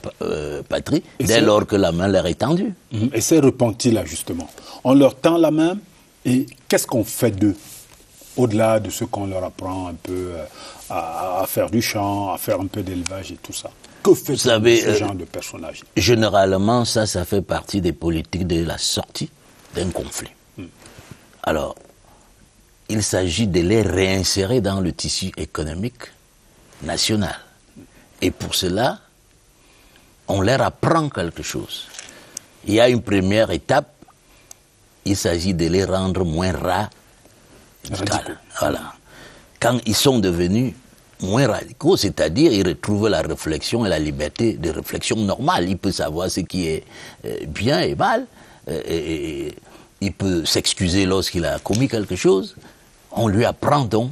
patrie, dès lors que la main leur est tendue. Et ces repentis-là, justement, on leur tend la main, et qu'est-ce qu'on fait d'eux? Au-delà de ce qu'on leur apprend un peu à faire du champ, à faire un peu d'élevage et tout ça. Que fait ce genre de personnages? Généralement, ça fait partie des politiques de la sortie d'un conflit. Alors, il s'agit de les réinsérer dans le tissu économique national. Et pour cela, on leur apprend quelque chose. Il y a une première étape, il s'agit de les rendre moins radicaux. Voilà. Quand ils sont devenus moins radicaux, c'est-à-dire ils retrouvent la réflexion et la liberté de réflexion normale. Il peut savoir ce qui est bien et mal, et il peut s'excuser lorsqu'il a commis quelque chose. On lui apprend donc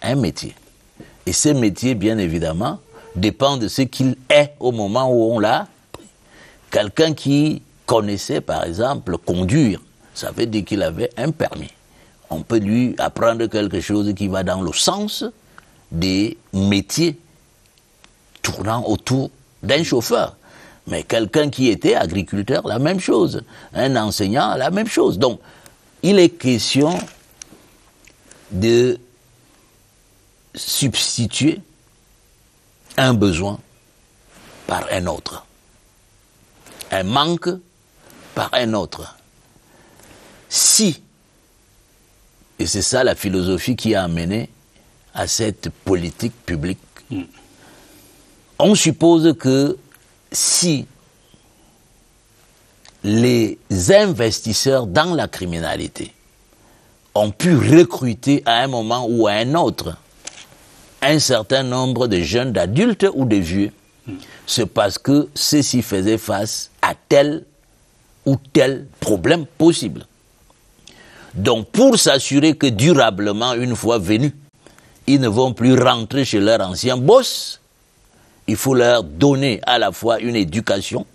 un métier. Et ce métier, bien évidemment, dépend de ce qu'il est au moment où on l'a pris. Quelqu'un qui connaissait, par exemple, conduire, ça veut dire qu'il avait un permis. On peut lui apprendre quelque chose qui va dans le sens des métiers tournant autour d'un chauffeur. Mais quelqu'un qui était agriculteur, la même chose. Un enseignant, la même chose. Donc, il est question de substituer un besoin par un autre, un manque par un autre. Si, et c'est ça la philosophie qui a amené à cette politique publique, on suppose que si les investisseurs dans la criminalité ont pu recruter à un moment ou à un autre un certain nombre de jeunes, d'adultes ou de vieux, c'est parce que ceux-ci faisaient face à tel ou tel problème possible. Donc, pour s'assurer que durablement, une fois venus, ils ne vont plus rentrer chez leur ancien boss, il faut leur donner à la fois une éducation,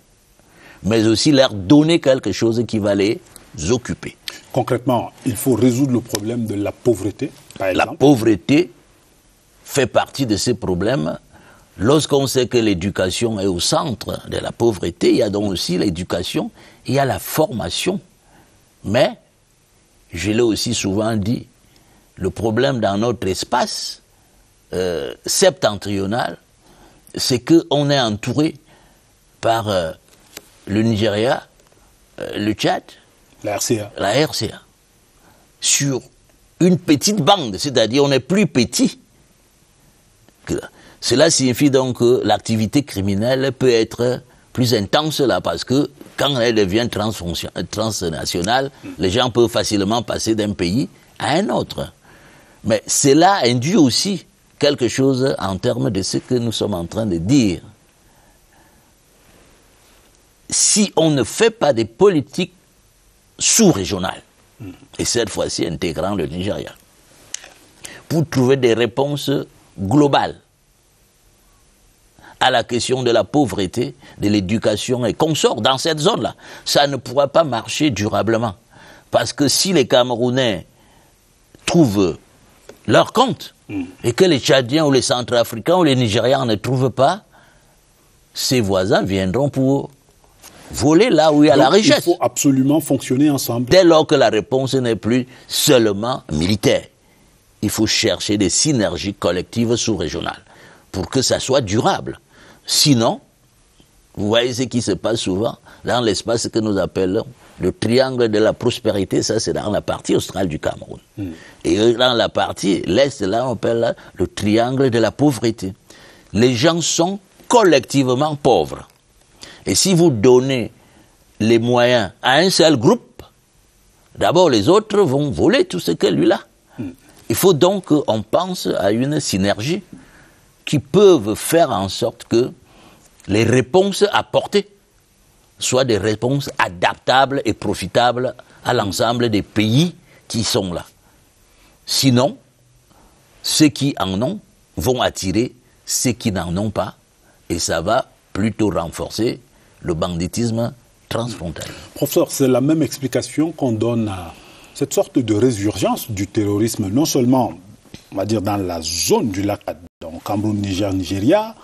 mais aussi leur donner quelque chose qui va les occuper. Concrètement, il faut résoudre le problème de la pauvreté, par exemple. La pauvreté fait partie de ces problèmes. Lorsqu'on sait que l'éducation est au centre de la pauvreté, il y a donc aussi l'éducation, il y a la formation. Mais, je l'ai aussi souvent dit, le problème dans notre espace septentrional, c'est qu'on est entouré par le Nigeria, le Tchad, la RCA, sur une petite bande, c'est-à-dire on est plus petit. Cela signifie donc que l'activité criminelle peut être plus intense là, parce que quand elle devient transnationale, les gens peuvent facilement passer d'un pays à un autre. Mais cela induit aussi quelque chose en termes de ce que nous sommes en train de dire. Si on ne fait pas des politiques sous-régionales, et cette fois-ci intégrant le Nigeria, pour trouver des réponses globales à la question de la pauvreté, de l'éducation et consorts dans cette zone-là. Ça ne pourra pas marcher durablement. Parce que si les Camerounais trouvent leur compte et que les Tchadiens ou les Centrafricains ou les Nigérians ne trouvent pas, ses voisins viendront pour voler là où il y a la richesse. Il faut absolument fonctionner ensemble. Dès lors que la réponse n'est plus seulement militaire, il faut chercher des synergies collectives sous-régionales pour que ça soit durable. Sinon, vous voyez ce qui se passe souvent dans l'espace que nous appelons le triangle de la prospérité, ça c'est dans la partie australe du Cameroun. Et dans la partie l'est, là on appelle le triangle de la pauvreté. Les gens sont collectivement pauvres. Et si vous donnez les moyens à un seul groupe, d'abord les autres vont voler tout ce que lui a. Il faut donc qu'on pense à une synergie qui peuvent faire en sorte que les réponses apportées soient des réponses adaptables et profitables à l'ensemble des pays qui sont là. Sinon, ceux qui en ont vont attirer ceux qui n'en ont pas, et ça va plutôt renforcer le banditisme transfrontalier. Professeur, c'est la même explication qu'on donne à cette sorte de résurgence du terrorisme, non seulement, on va dire, dans la zone du lac, donc Cameroun, Niger, Nigeria,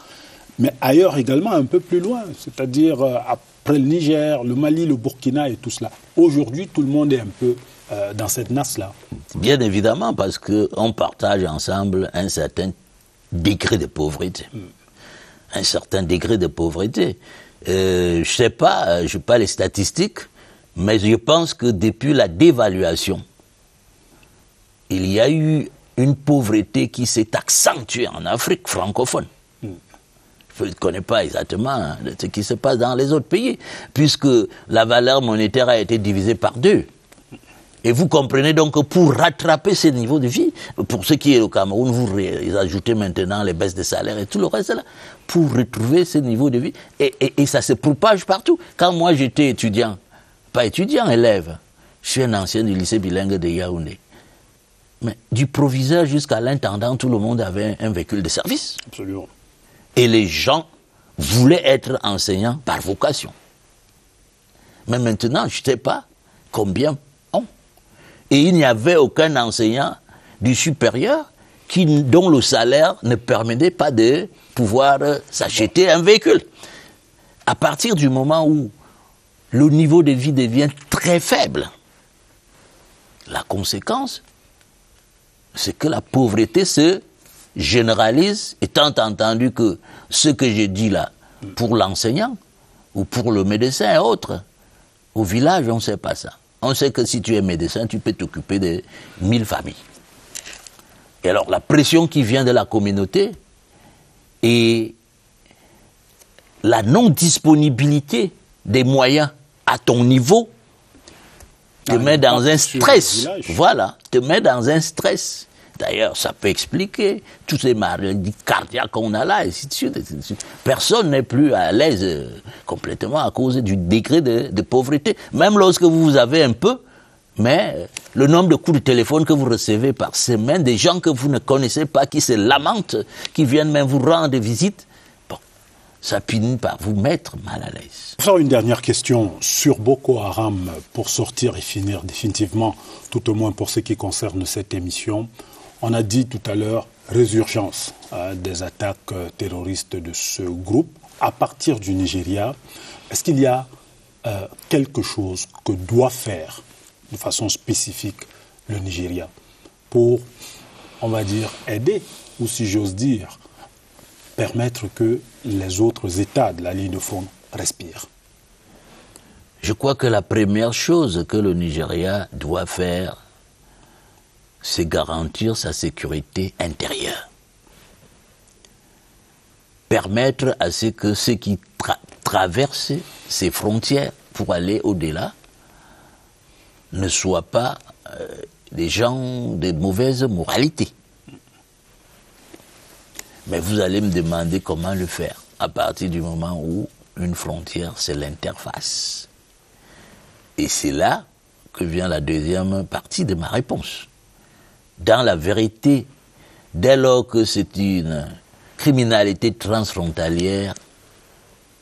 mais ailleurs également, un peu plus loin, c'est-à-dire après le Niger, le Mali, le Burkina et tout cela. Aujourd'hui, tout le monde est un peu dans cette nasse-là. Bien évidemment, parce qu'on partage ensemble un certain degré de pauvreté. Un certain degré de pauvreté. Je ne sais pas, je n'ai pas les statistiques, mais je pense que depuis la dévaluation, il y a eu une pauvreté qui s'est accentuée en Afrique francophone. Je ne connais pas exactement ce qui se passe dans les autres pays, puisque la valeur monétaire a été divisée par 2. Et vous comprenez donc que pour rattraper ces niveaux de vie, pour ce qui est au Cameroun, vous ajoutez maintenant les baisses de salaire et tout le reste là, pour retrouver ces niveaux de vie. Et ça se propage partout. Quand moi j'étais étudiant, pas étudiant, élève, je suis un ancien du lycée bilingue de Yaoundé. Mais du proviseur jusqu'à l'intendant, tout le monde avait un véhicule de service. Absolument. Et les gens voulaient être enseignants par vocation. Mais maintenant, je ne sais pas combien ont. Et il n'y avait aucun enseignant du supérieur dont le salaire ne permettait pas de pouvoir s'acheter un véhicule. À partir du moment où le niveau de vie devient très faible, la conséquence, c'est que la pauvreté se généralise, étant entendu que ce que j'ai dit là, pour l'enseignant ou pour le médecin et autres, au village, on ne sait pas ça. On sait que si tu es médecin, tu peux t'occuper de 1000 familles. Et alors, la pression qui vient de la communauté et la non-disponibilité des moyens à ton niveau te met dans un stress. Voilà, te met dans un stress. D'ailleurs, ça peut expliquer toutes les maladies cardiaques qu'on a là, et ainsi de suite, et ainsi de suite. Personne n'est plus à l'aise complètement à cause du degré de pauvreté. Même lorsque vous avez un peu, mais le nombre de coups de téléphone que vous recevez par semaine, des gens que vous ne connaissez pas, qui se lamentent, qui viennent même vous rendre visite, bon, ça finit par vous mettre mal à l'aise. Faire une dernière question sur Boko Haram pour sortir et finir définitivement, tout au moins pour ce qui concerne cette émission. On a dit tout à l'heure résurgence des attaques terroristes de ce groupe à partir du Nigeria. Est-ce qu'il y a quelque chose que doit faire de façon spécifique le Nigeria pour, on va dire, aider, ou si j'ose dire, permettre que les autres États de la ligne de front respirent? Je crois que la première chose que le Nigeria doit faire, c'est garantir sa sécurité intérieure. Permettre à ce que ceux qui traversent ces frontières pour aller au-delà ne soient pas des gens de mauvaise moralité. Mais vous allez me demander comment le faire à partir du moment où une frontière, c'est l'interface. Et c'est là que vient la deuxième partie de ma réponse. Dans la vérité, dès lors que c'est une criminalité transfrontalière,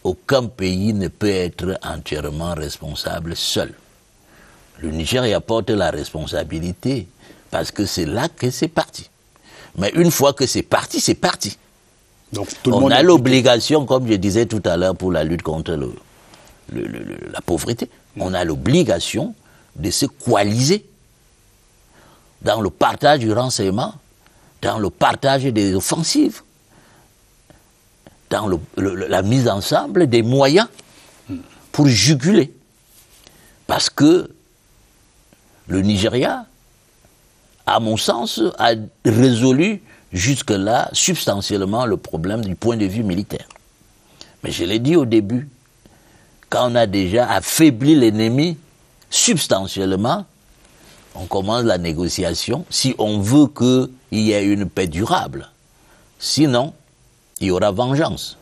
aucun pays ne peut être entièrement responsable seul. Le Nigeria porte la responsabilité parce que c'est là que c'est parti. Mais une fois que c'est parti, c'est parti. Donc, on a l'obligation, comme je disais tout à l'heure, pour la lutte contre la pauvreté, on a l'obligation de se coaliser dans le partage du renseignement, dans le partage des offensives, dans la mise ensemble des moyens pour juguler. Parce que le Nigeria, à mon sens, a résolu jusque-là substantiellement le problème du point de vue militaire. Mais je l'ai dit au début, quand on a déjà affaibli l'ennemi substantiellement, on commence la négociation si on veut qu'il y ait une paix durable. Sinon, il y aura vengeance.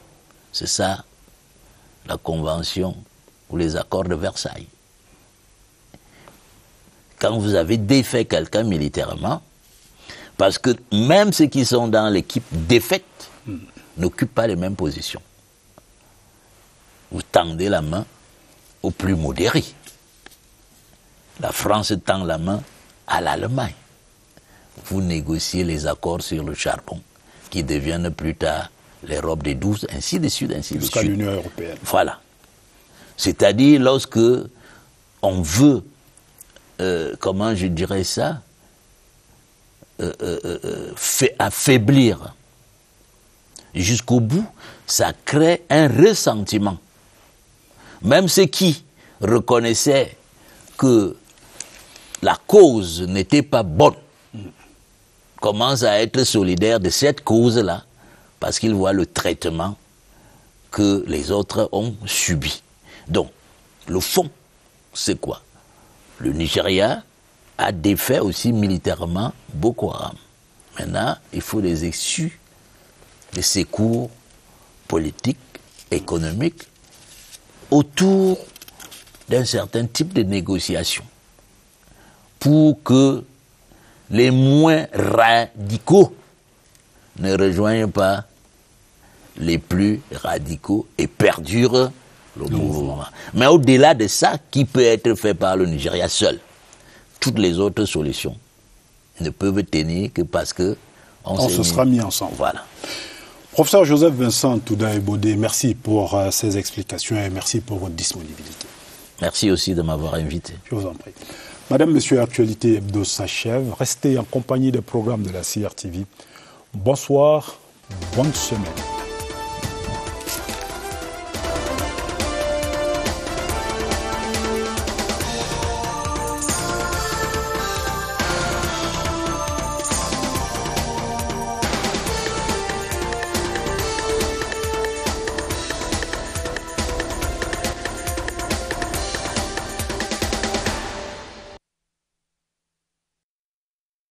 C'est ça, la convention ou les accords de Versailles. Quand vous avez défait quelqu'un militairement, parce que même ceux qui sont dans l'équipe défaite n'occupent pas les mêmes positions. Vous tendez la main au plus modéré. La France tend la main à l'Allemagne. Vous négociez les accords sur le charbon, qui deviennent plus tard l'Europe des 12, ainsi de suite, ainsi de suite. Jusqu'à l'Union européenne. Voilà. C'est-à-dire lorsque on veut, comment je dirais ça, affaiblir jusqu'au bout, ça crée un ressentiment. Même ceux qui reconnaissaient que la cause n'était pas bonne commencent à être solidaires de cette cause-là parce qu'ils voient le traitement que les autres ont subi. Donc, le fond, c'est quoi? Le Nigeria a défait aussi militairement Boko Haram. Maintenant, il faut des issues, des secours politiques, économiques, autour d'un certain type de négociation pour que les moins radicaux ne rejoignent pas les plus radicaux et perdurent le mouvement. Mais au-delà de ça, qui peut être fait par le Nigeria seul? Toutes les autres solutions ne peuvent tenir que parce que on se sera mis ensemble. Voilà. Professeur Joseph Vincent Touda-Ebodé, merci pour ces explications et merci pour votre disponibilité. Merci aussi de m'avoir invité. Je vous en prie. Madame, Monsieur, Actualité Hebdo s'achève. Restez en compagnie des programmes de la CRTV. Bonsoir, bonne semaine.